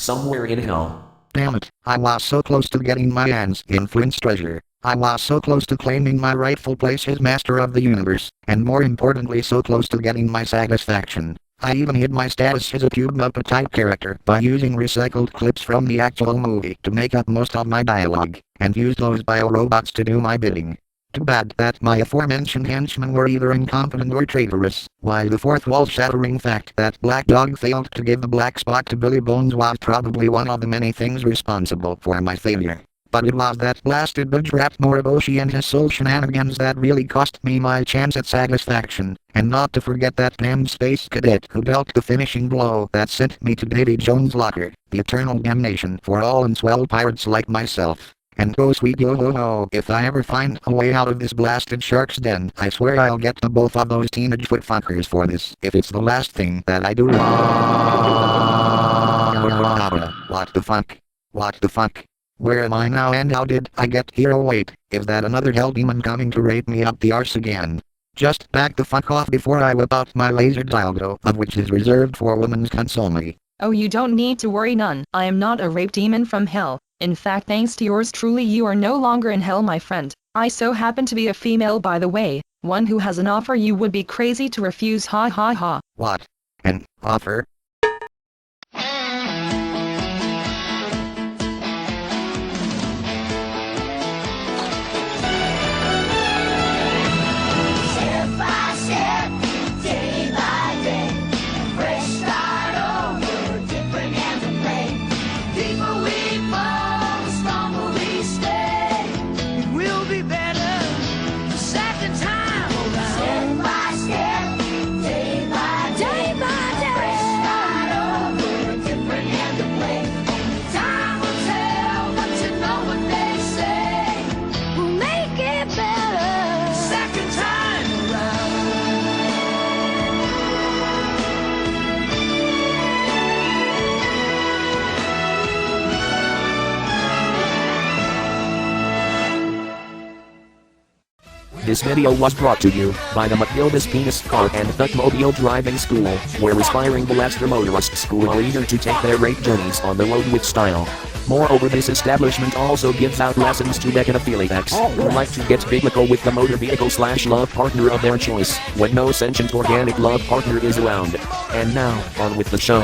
somewhere in hell. Damn it, I was so close to getting my hands in Flint's treasure. I was so close to claiming my rightful place as master of the universe, and more importantly so close to getting my satisfaction. I even hid my status as a Cube Muppet type character by using recycled clips from the actual movie to make up most of my dialogue, and used those biorobots to do my bidding. Too bad that my aforementioned henchmen were either incompetent or traitorous, while the fourth wall-shattering fact that Black Dog failed to give the black spot to Billy Bones was probably one of the many things responsible for my failure. But it was that blasted budge-wrapped Moriboshi and his soul shenanigans that really cost me my chance at satisfaction, and not to forget that damned space cadet who dealt the finishing blow that sent me to Davy Jones' locker, the eternal damnation for all unswell pirates like myself. And go sweet yo-ho-ho, if I ever find a way out of this blasted shark's den, I swear I'll get to both of those teenage footfuckers for this, if it's the last thing that I do. What the fuck? What the fuck? Where am I now and how did I get here? Oh wait, is that another hell demon coming to rape me up the arse again? Just back the fuck off before I whip out my laser dildo, of which is reserved for women's cunts only. Oh, you don't need to worry none. I am not a rape demon from hell. In fact, thanks to yours truly, you are no longer in hell, my friend. I so happen to be a female, by the way, one who has an offer you would be crazy to refuse, ha ha ha. What? An offer? This video was brought to you by the Matilda's Penis Car and Duckmobile Driving School, where aspiring blaster motorists who are eager to take their rape journeys on the road with style. Moreover, this establishment also gives out lessons to mechanophiliacs who like to get biblical with the motor vehicle/love partner of their choice, when no sentient organic love partner is around. And now, on with the show.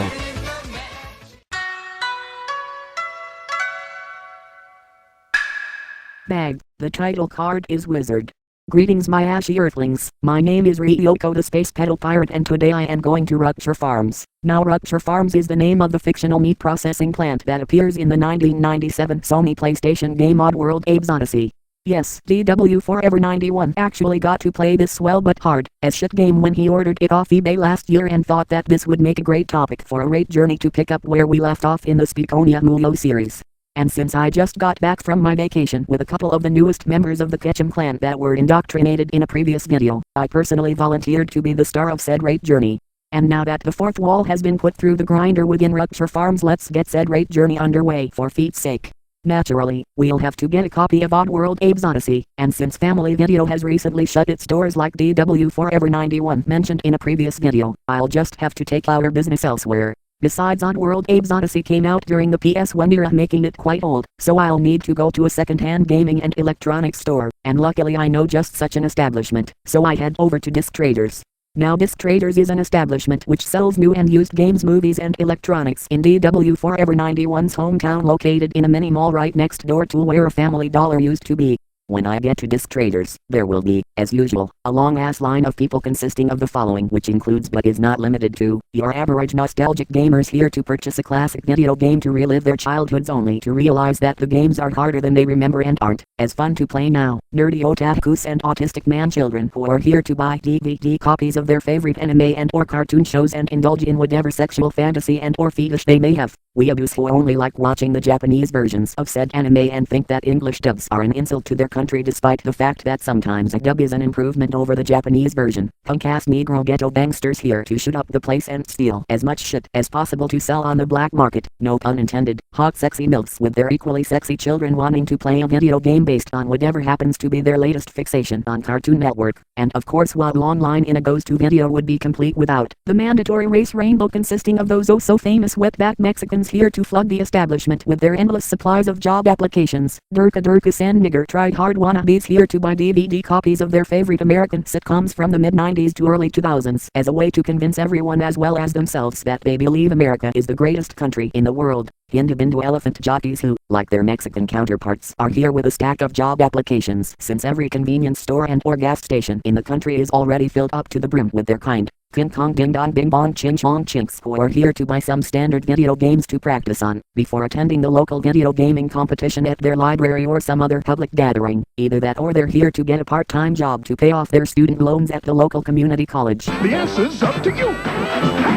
Bag, the title card is Wizard. Greetings my ashy earthlings, my name is Ryoko the Space Pedal Pirate and today I am going to Rupture Farms. Now Rupture Farms is the name of the fictional meat processing plant that appears in the 1997 Sony Playstation game Oddworld Abe's Odyssey. Yes, DW Forever 91 actually got to play this swell but hard as shit game when he ordered it off eBay last year and thought that this would make a great topic for a rape journey to pick up where we left off in the Speakonia Muyo series. And since I just got back from my vacation with a couple of the newest members of the Ketchum clan that were indoctrinated in a previous video, I personally volunteered to be the star of said rape journey. And now that the fourth wall has been put through the grinder within Rupture Farms, let's get said rape journey underway for feet's sake. Naturally, we'll have to get a copy of Oddworld Abe's Odyssey, and since Family Video has recently shut its doors like DW Forever 91 mentioned in a previous video, I'll just have to take our business elsewhere. Besides, Oddworld Abe's Odyssey came out during the PS1 era, making it quite old, so I'll need to go to a second-hand gaming and electronics store, and luckily I know just such an establishment, so I head over to Disc Traders. Now Disc Traders is an establishment which sells new and used games, movies and electronics in DW Forever 91's hometown, located in a mini mall right next door to where a Family Dollar used to be. When I get to Disc Traders, there will be, as usual, a long-ass line of people consisting of the following, which includes but is not limited to, your average nostalgic gamers here to purchase a classic video game to relive their childhoods only to realize that the games are harder than they remember and aren't as fun to play now, nerdy otakus and autistic man-children who are here to buy DVD copies of their favorite anime and or cartoon shows and indulge in whatever sexual fantasy and or fetish they may have. Weeaboos who only like watching the Japanese versions of said anime and think that English dubs are an insult to their country country despite the fact that sometimes a dub is an improvement over the Japanese version. Punk-ass Negro ghetto gangsters here to shoot up the place and steal as much shit as possible to sell on the black market, no pun intended. Hot sexy milfs with their equally sexy children wanting to play a video game based on whatever happens to be their latest fixation on Cartoon Network. And of course what long line in a goes to video would be complete without the mandatory race rainbow consisting of those oh so famous wetback Mexicans here to flood the establishment with their endless supplies of job applications. Durka and nigger tried hard wannabes here to buy DVD copies of their favorite American sitcoms from the mid-90s to early 2000s as a way to convince everyone as well as themselves that they believe America is the greatest country in the world. Hindu elephant jockeys who, like their Mexican counterparts, are here with a stack of job applications since every convenience store and or gas station in the country is already filled up to the brim with their kind. King Kong Ding Dong Bing Bong Ching Chong Chinks who are here to buy some standard video games to practice on before attending the local video gaming competition at their library or some other public gathering. Either that or they're here to get a part-time job to pay off their student loans at the local community college. The answer's up to you.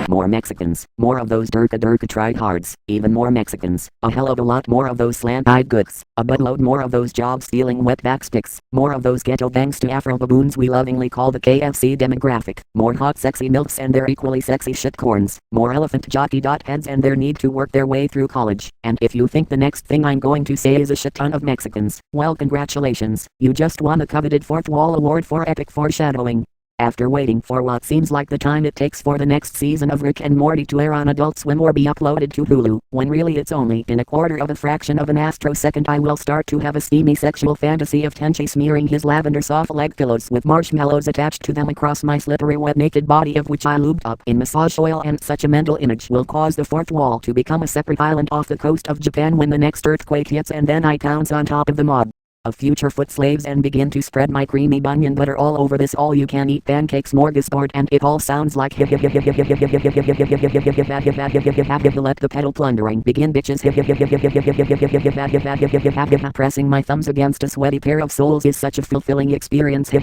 More Mexicans, more of those Durka tryhards, even more Mexicans, a hell of a lot more of those slant-eyed goods, a buttload more of those job-stealing wetback sticks, more of those ghetto gangsta Afro baboons we lovingly call the KFC demographic, more hot sexy milfs and their equally sexy shitcorns, more elephant jockey heads and their need to work their way through college. And if you think the next thing I'm going to say is a shit ton of Mexicans, well congratulations, you just won the coveted Fourth Wall Award for epic foreshadowing. After waiting for what seems like the time it takes for the next season of Rick and Morty to air on Adult Swim or be uploaded to Hulu, when really it's only been a quarter of a fraction of an astrosecond, I will start to have a steamy sexual fantasy of Tenchi smearing his lavender soft leg pillows with marshmallows attached to them across my slippery wet naked body of which I lubed up in massage oil, and such a mental image will cause the fourth wall to become a separate island off the coast of Japan when the next earthquake hits, and then I pounce on top of the mob of future foot slaves and begin to spread my creamy bunion butter all over this all-you-can-eat pancake smorgasbord, and it all sounds like let the pedal plundering begin, bitches. Pressing my thumbs against a sweaty pair of soles is such a fulfilling experience. Now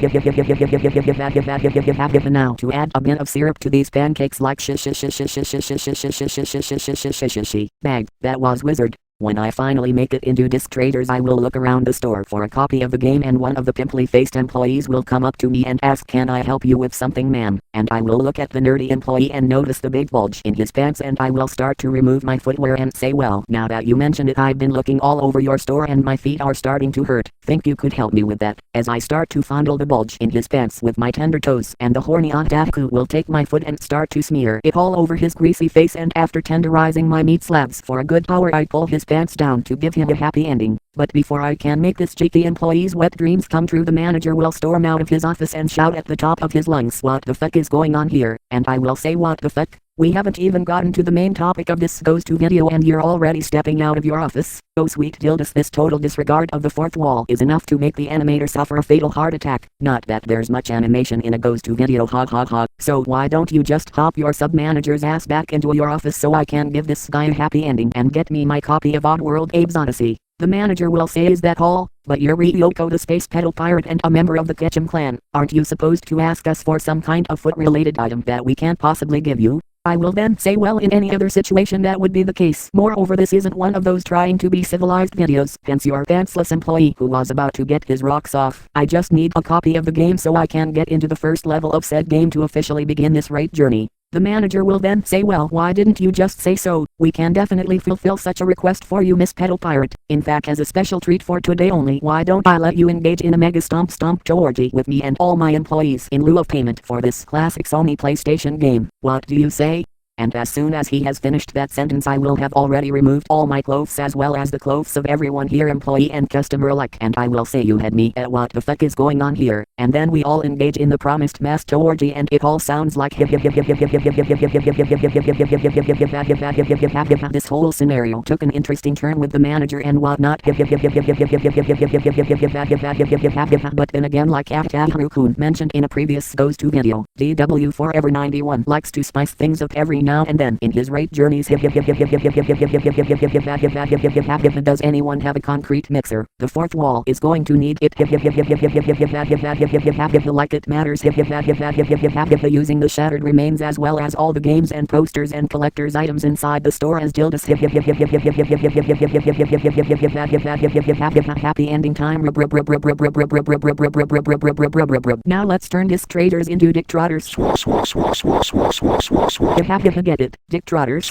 to add a bit of syrup to these pancakes like bag, that was wizard. When I finally make it into disc traders, I will look around the store for a copy of the game, and one of the pimply-faced employees will come up to me and ask, "Can I help you with something, ma'am?" And I will look at the nerdy employee and notice the big bulge in his pants, and I will start to remove my footwear and say, "Well, now that you mention it, I've been looking all over your store and my feet are starting to hurt. Think you could help me with that?" As I start to fondle the bulge in his pants with my tender toes, and the horny otaku will take my foot and start to smear it all over his greasy face, and after tenderizing my meat slabs for a good hour, I pull his pants down to give him a happy ending. But before I can make this cheeky employee's wet dreams come true, the manager will storm out of his office and shout at the top of his lungs, "What the fuck is going on here?" And I will say, "What the fuck? We haven't even gotten to the main topic of this goes to video and you're already stepping out of your office." Oh sweet dildos, this total disregard of the fourth wall is enough to make the animator suffer a fatal heart attack. Not that there's much animation in a goes to video, so why don't you just hop your sub-manager's ass back into your office so I can give this guy a happy ending and get me my copy of Oddworld Abe's Odyssey. The manager will say, "Is that all? But you're Ryoko, the space pedal pirate and a member of the Ketchum clan. Aren't you supposed to ask us for some kind of foot-related item that we can't possibly give you?" I will then say, "Well, in any other situation that would be the case. Moreover, this isn't one of those trying to be civilized videos, hence your pantsless employee who was about to get his rocks off. I just need a copy of the game so I can get into the first level of said game to officially begin this right journey." The manager will then say, "Well, why didn't you just say so? We can definitely fulfill such a request for you, Miss Pedal Pirate. In fact, as a special treat for today only, why don't I let you engage in a mega stomp orgy with me and all my employees in lieu of payment for this classic Sony Playstation game? What do you say?" And as soon as he has finished that sentence, I will have already removed all my clothes as well as the clothes of everyone here, employee and customer alike, and I will say, "You had me at what the fuck is going on here?" And then we all engage in the promised master orgy, and it all sounds like this whole scenario took an interesting turn with the manager and whatnot. But then again, like Haru-kun mentioned in a previous Goes To video, DW Forever 91 likes to spice things up every now and then in his rape journeys. Does anyone have a concrete mixer? The fourth wall is going to need it. Like it matters. Using the shattered remains as well as all the games and posters and collector's items inside the store as dildos. Happy ending time. Now let's turn disc traders into dick trotters. Get it, dick trotters.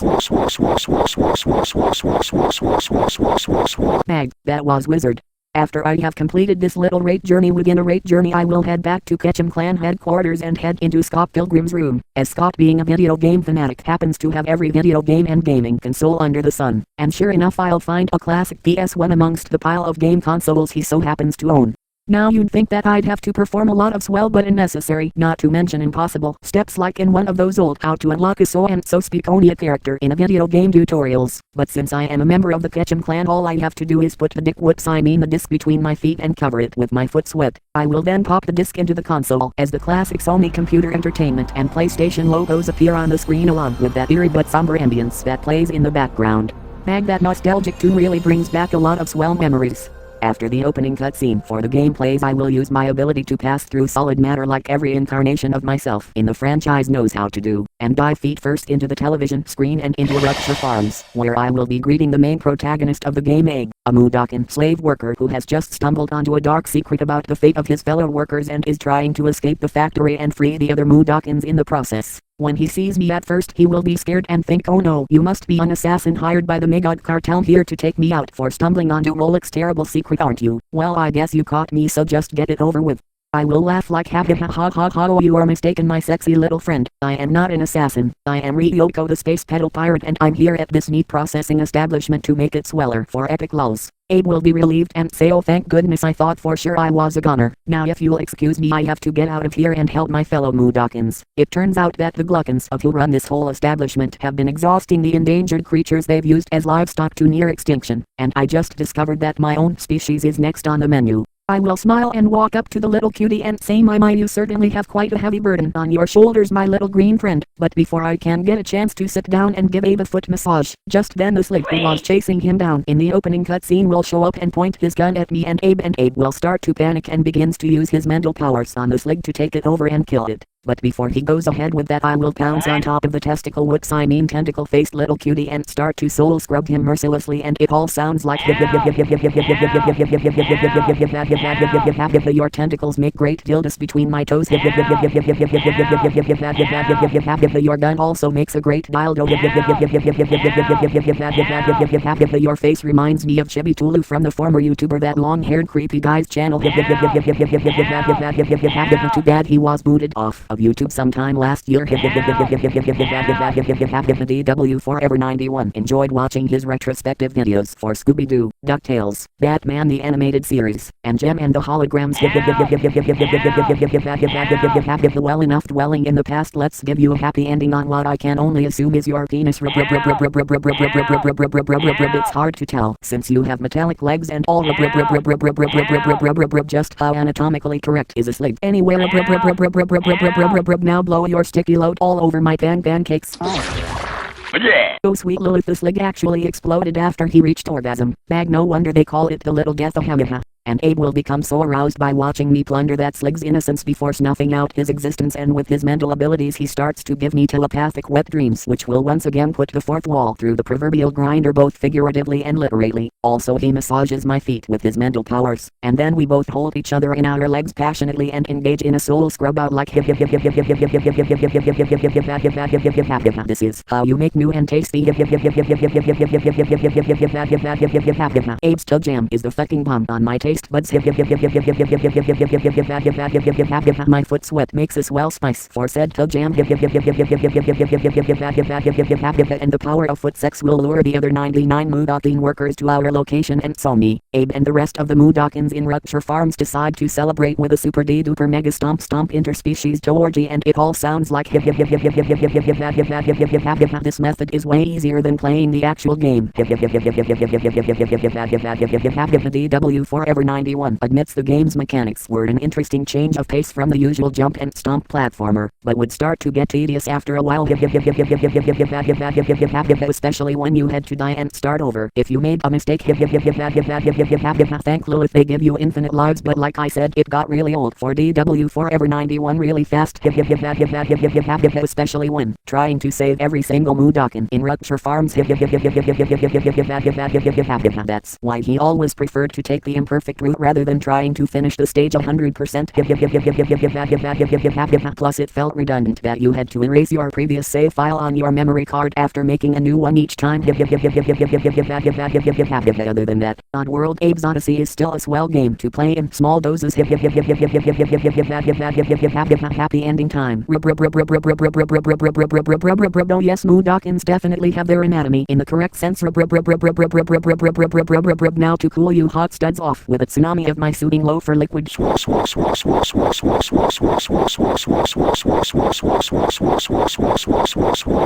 Bag, that was wizard. After I have completed this little rape journey within a rape journey, I will head back to Ketchum Clan headquarters and head into Scott Pilgrim's room, as Scott, being a video game fanatic, happens to have every video game and gaming console under the sun, and sure enough I'll find a classic PS1 amongst the pile of game consoles he so happens to own. Now you'd think that I'd have to perform a lot of swell but unnecessary, not to mention impossible, steps like in one of those old how to unlock a so and so Speakonia character in a video game tutorials, but since I am a member of the Ketchum clan, all I have to do is put the the disc between my feet and cover it with my foot sweat. I will then pop the disc into the console as the classic Sony Computer Entertainment and PlayStation logos appear on the screen along with that eerie but somber ambience that plays in the background. Bag, that nostalgic tune really brings back a lot of swell memories. After the opening cutscene for the gameplays, I will use my ability to pass through solid matter like every incarnation of myself in the franchise knows how to do, and dive feet first into the television screen and into Rupture Farms, where I will be greeting the main protagonist of the game, Egg, a Mudokan slave worker who has just stumbled onto a dark secret about the fate of his fellow workers and is trying to escape the factory and free the other Mudokans in the process. When he sees me at first, he will be scared and think, oh no, you must be an assassin hired by the Megod cartel here to take me out for stumbling onto Rollick's terrible secret, aren't you? Well, I guess you caught me, so just get it over with. I will laugh like ha oh, you are mistaken, my sexy little friend. I am not an assassin. I am Ryoko, the space pedal pirate, and I'm here at this meat processing establishment to make it sweller for epic lulls. Abe will be relieved and say, oh thank goodness, I thought for sure I was a goner. Now if you'll excuse me, I have to get out of here and help my fellow Mudokans. It turns out that the Gluckans of who run this whole establishment have been exhausting the endangered creatures they've used as livestock to near extinction, and I just discovered that my own species is next on the menu. I will smile and walk up to the little cutie and say, my, you certainly have quite a heavy burden on your shoulders, my little green friend. But before I can get a chance to sit down and give Abe a foot massage, just then the slug who was chasing him down in the opening cutscene will show up and point his gun at me and Abe will start to panic and begins to use his mental powers on the slug to take it over and kill it. But before he goes ahead with that, I will pounce on top of the tentacle-faced little cutie and start to soul scrub him mercilessly, and it all sounds like your tentacles make great dildos between my toes. Your gun also makes a great dildo. Your face reminds me of Chibi Tulu from the former YouTuber That Long-Haired Creepy Guy's channel. Too bad he was booted off of YouTube sometime last year. DW Forever 91 enjoyed watching his retrospective videos for Scooby-Doo, DuckTales, Batman the Animated Series, and Gem and the Holograms. Well enough dwelling in the past, let's give you a happy ending on what I can only assume is your penis. It's hard to tell since you have metallic legs and all. Just how anatomically correct is a slug? Anyway, now blow your sticky load all over my pancakes. Oh sweet Lilith, the slug actually exploded after he reached orgasm. Bag, no wonder they call it the little death of Hemima. And Abe will become so aroused by watching me plunder that slug's innocence before snuffing out his existence, and with his mental abilities he starts to give me telepathic wet dreams which will once again put the fourth wall through the proverbial grinder, both figuratively and literally. Also he massages my feet with his mental powers, and then we both hold each other in our legs passionately and engage in a soul scrub out like This is how you make new and tasty. Abe's Tug Jam is the fucking bomb on my taste buds. My foot sweat makes a swell spice for said Tug Jam. And the power of foot sex will lure the other 99 Mudokan workers to our location, and so me, Abe, and the rest of the Mudokans in Rupture Farms decide to celebrate with a super duper mega stomp interspecies orgy, and it all sounds like this method is way easier than playing the actual game. DW Forever Forever 91 admits the game's mechanics were an interesting change of pace from the usual jump and stomp platformer, but would start to get tedious after a while, especially when you had to die and start over if you made a mistake. Thankful if they give you infinite lives, but like I said, it got really old for DW Forever 91 really fast, especially when trying to save every single Mudokan in Rupture Farms. That's why he always preferred to take the imperfect route rather than trying to finish the stage 100%. Plus it felt redundant that you had to erase your previous save file on your memory card after making a new one each time. Other than that, Oddworld Abe's Odyssey is still a swell game to play in small doses. Happy ending time. Oh yes, Mudokons definitely have their anatomy in the correct sense. Now to cool you hot studs off with a tsunami of my soothing loafer liquid.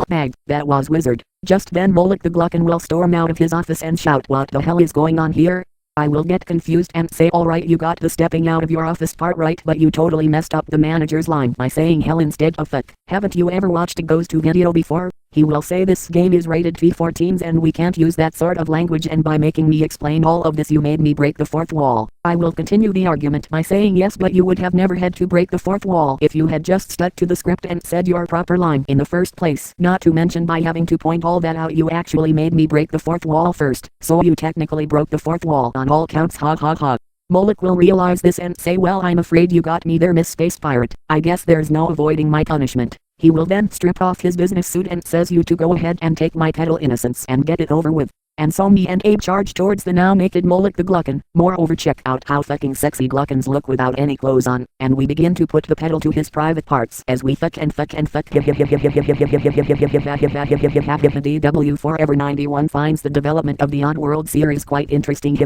Bag, that was wizard. Just then Moloch the Gluckin will storm out of his office and shout, "What the hell is going on here?" I will get confused and say, "Alright, you got the stepping out of your office part right, but you totally messed up the manager's line by saying hell instead of fuck. Haven't you ever watched a Goes To video before?" He will say this game is rated T for teens and we can't use that sort of language, and by making me explain all of this you made me break the fourth wall. I will continue the argument by saying yes, but you would have never had to break the fourth wall if you had just stuck to the script and said your proper line in the first place. Not to mention by having to point all that out you actually made me break the fourth wall first, so you technically broke the fourth wall on all counts. Moloch will realize this and say, "Well, I'm afraid you got me there, Miss Space Pirate. I guess there's no avoiding my punishment." He will then strip off his business suit and says you to go ahead and take my pedal innocence and get it over with. And so me and Abe charge towards the now naked Moloch the Gluckin. Moreover, check out how fucking sexy Gluckins look without any clothes on, and we begin to put the pedal to his private parts as we fuck and fuck and fuck. DW Forever 91 finds the development of the Oddworld series quite interesting.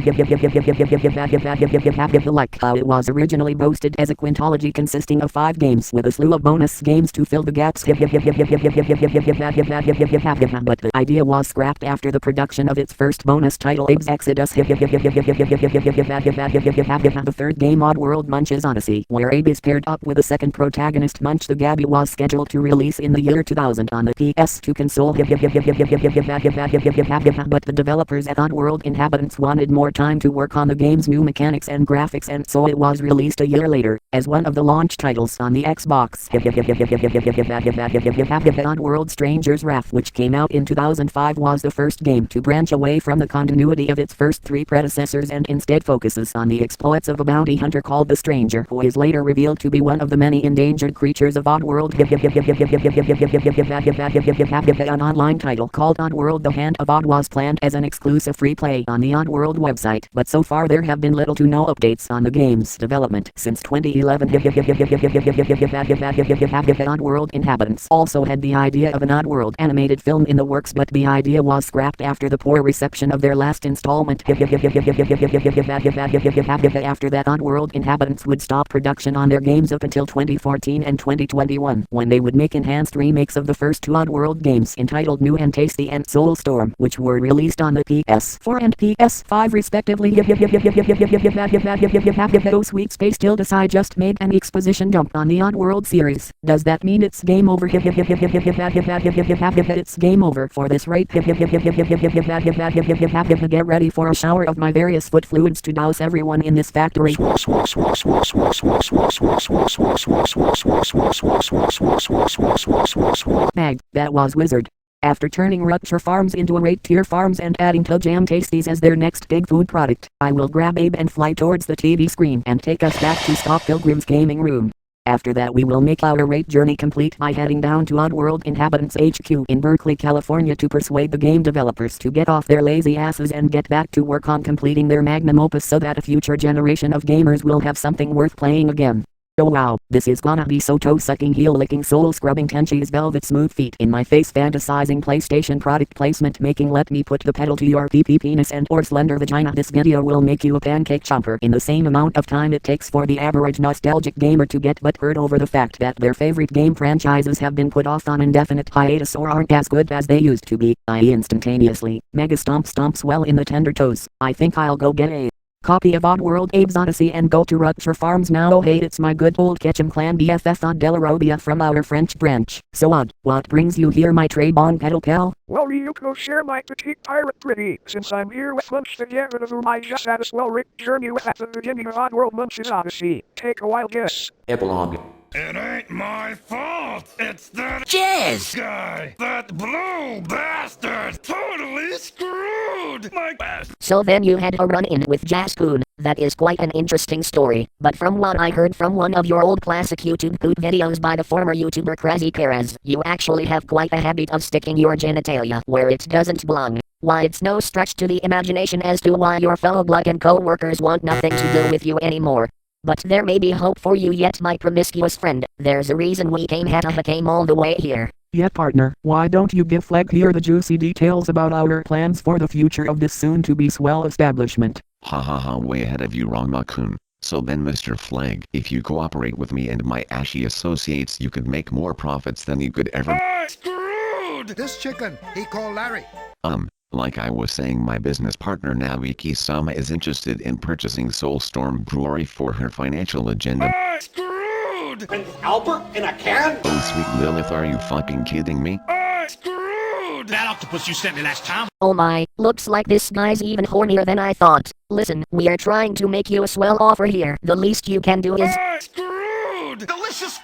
Like how it was originally boasted as a quintology consisting of 5 games with a slew of bonus games to fill the gaps. But the idea was scrapped after the production of its first bonus title, Abe's Exodus. The third game, Oddworld Munch's Odyssey, where Abe is paired up with a second protagonist, Munch the Gabby, was scheduled to release in the year 2000 on the PS2 console. But the developers at Oddworld Inhabitants wanted more time to work on the game's new mechanics and graphics, and so it was released a year later as one of the launch titles on the Xbox. Oddworld Stranger's Wrath, which came out in 2005, was the first game to branch away from the continuity of its first 3 predecessors and instead focuses on the exploits of a bounty hunter called the Stranger, who is later revealed to be one of the many endangered creatures of Oddworld. An online title called Oddworld The Hand of Odd was planned as an exclusive free play on the Oddworld website, but so far there have been little to no updates on the game's development since 2011. Oddworld Inhabitants also had the idea of an Oddworld animated film in the works, but the idea was scrapped after the poor reception of their last installment. After that, Oddworld Inhabitants would stop production on their games up until 2014 and 2021, when they would make enhanced remakes of the first 2 Oddworld games entitled New and Tasty and Soulstorm, which were released on the PS4 and PS5 respectively. Oh sweet space tilde, I just made an exposition dump on the Oddworld series. Does that mean it's game over? It's game over for this, right? Get ready for a shower of my various foot fluids to douse everyone in this factory. Bag, that was wizard. After turning Rupture Farms into a rate tier farms and adding Toe Jam Tasties as their next big food product, I will grab Abe and fly towards the TV screen and take us back to Scott Pilgrim's gaming room. After that we will make our rate journey complete by heading down to Oddworld Inhabitants HQ in Berkeley, California to persuade the game developers to get off their lazy asses and get back to work on completing their magnum opus so that a future generation of gamers will have something worth playing again. Oh wow, this is gonna be so toe-sucking, heel-licking, soul-scrubbing, Tenchi's velvet smooth feet in my face fantasizing PlayStation product placement making let me put the pedal to your PP penis and or slender vagina. This video will make you a pancake chomper in the same amount of time it takes for the average nostalgic gamer to get butthurt over the fact that their favorite game franchises have been put off on indefinite hiatus or aren't as good as they used to be, i.e. instantaneously. Mega stomp stomps well in the tender toes. I think I'll go get a copy of Oddworld Abe's Odyssey and go to Rupture Farms now. Oh hey, it's my good old Ketchum clan BFF Odd Delarobia from our French branch. So Odd, what brings you here my Trabon pedal pal? Well, Ryoko, share my petite pirate pretty, since I'm here with Munch to get rid of whom I just had a swell-ripped journey with at the beginning of Oddworld Munch's Odyssey. Take a wild guess. Epilogue. It ain't my fault. It's that Jazz! guy. That blue bastard. Totally screwed my ass. So then you had a run-in with Jaspoon. That is quite an interesting story, but from what I heard from one of your old classic YouTube poop videos by the former YouTuber Crazy Perez, you actually have quite a habit of sticking your genitalia where it doesn't belong. Why, it's no stretch to the imagination as to why your fellow Glug and co-workers want nothing to do with you anymore. But there may be hope for you yet, my promiscuous friend. There's a reason we came all the way here. Yeah partner, why don't you give Flag here the juicy details about our plans for the future of this soon-to-be swell establishment? Ha ha ha, way ahead of you Rangma-kun. So then Mr. Flag, if you cooperate with me and my ashy associates you could make more profits than you could ever— Screwed! This chicken, he called Larry. Like I was saying, my business partner Naoki-sama is interested in purchasing Soulstorm Brewery for her financial agenda. Screwed! An Albert in a can? Oh sweet Lilith, are you fucking kidding me? Screwed! That octopus you sent me last time. Oh my, looks like this guy's even hornier than I thought. Listen, we are trying to make you a swell offer here. The least you can do is— Screwed! Delicious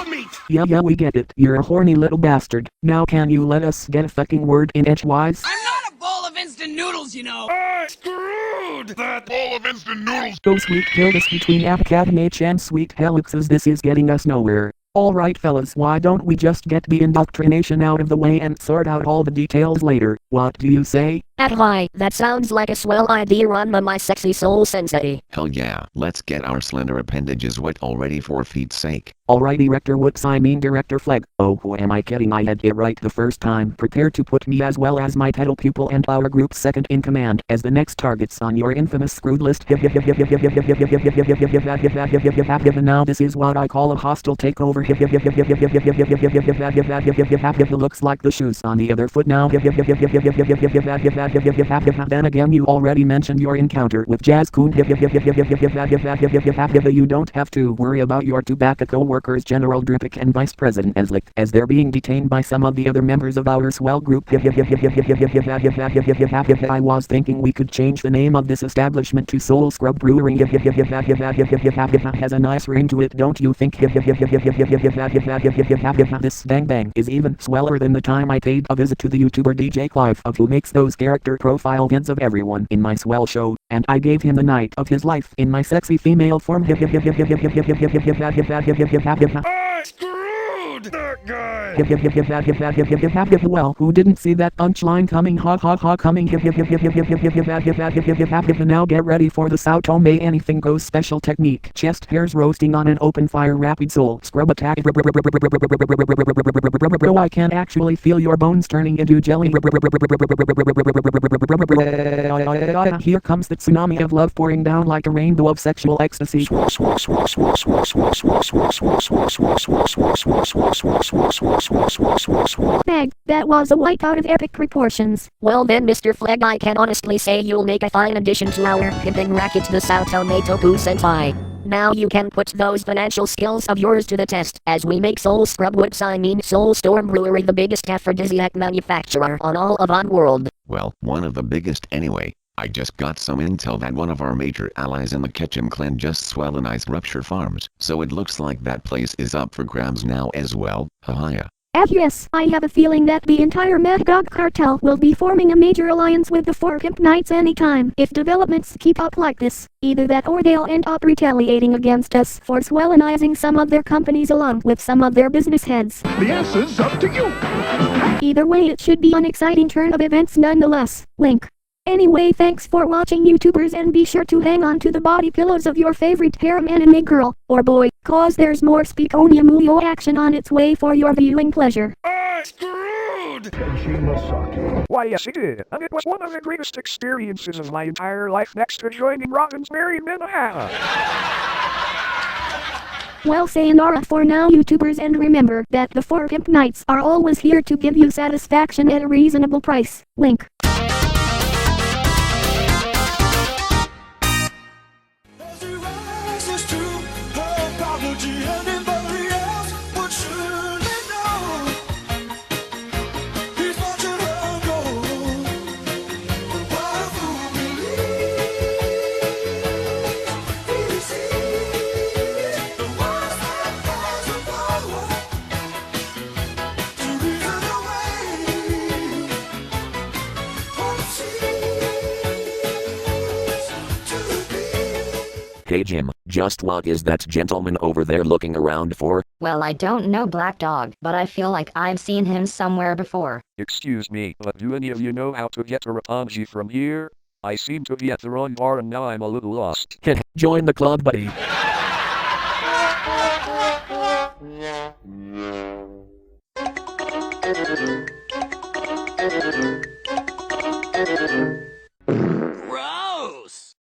meat. Yeah, we get it. You're a horny little bastard. Now can you let us get a fucking word in edgewise? I'm not a bowl of instant noodles, you know. Screwed! That bowl of instant noodles. Go sweet Tildas between H and sweet Helixes, this is getting us nowhere. Alright fellas, why don't we just get the indoctrination out of the way and sort out all the details later? What do you say? Why, that sounds like a swell idea, Ranma, my sexy soul sensei. Hell yeah, let's get our slender appendages wet already for feet's sake. Alright Director Woods, I mean Director Flag. Oh who am I kidding, I had it right the first time. Prepare to put me as well as my pedal pupil and our group's second in command as the next targets on your infamous screwed list. Now this is what I call a hostile takeover. Looks like the shoes on the other foot now. Then again, you already mentioned your encounter with Jazz-kun. You don't have to worry about your two backup co-workers, General Drippick and Vice President Eslick, as they're being detained by some of the other members of our swell group. I was thinking we could change the name of this establishment to Soul Scrub Brewery. Has a nice ring to it, don't you think? This bang is even sweller than the time I paid a visit to the YouTuber DJ Clive, of who makes those character profile vids of everyone in my swell show, and I gave him the night of his life in my sexy female form. Screwed! That guy! Well, who didn't see that punchline coming? Coming. Now get ready for the Sao Tome anything goes special technique. Chest hairs roasting on an open fire, rapid soul scrub attack. Oh, I can actually feel your bones turning into jelly. Here comes the tsunami of love pouring down like a rainbow of sexual ecstasy. Meg, that was a wipeout of epic proportions. Well then, Mr. Flag, I can honestly say you'll make a fine addition to our pimping racket, the Sao Tome Toku Senpai. Now you can put those financial skills of yours to the test, as we make Soul Scrub Woods, I mean Soulstorm Brewery, the biggest aphrodisiac manufacturer on all of Oddworld. Well, one of the biggest anyway. I just got some intel that one of our major allies in the Ketchum clan just swellenized Rupture Farms, so it looks like that place is up for grabs now as well. Haha. Yes, I have a feeling that the entire Magog cartel will be forming a major alliance with the Four Pimp Knights anytime if developments keep up like this. Either that or they'll end up retaliating against us for swellenizing some of their companies along with some of their business heads. The answer's up to you! Either way, it should be an exciting turn of events nonetheless. Wink. Anyway, thanks for watching, YouTubers, and be sure to hang on to the body pillows of your favorite harem anime girl or boy, cause there's more Speakonia Muyo action on its way for your viewing pleasure. Screwed! Why yes it did, and it was one of the greatest experiences of my entire life next to joining Robin's Merry Minnehaha. Well, sayonara for now, YouTubers, and remember that the Four Pimp Knights are always here to give you satisfaction at a reasonable price. Wink. Hey Jim, just what is that gentleman over there looking around for? Well, I don't know Black Dog, but I feel like I've seen him somewhere before. Excuse me, but do any of you know how to get to Rapunji from here? I seem to be at the wrong bar and now I'm a little lost. Join the club, buddy.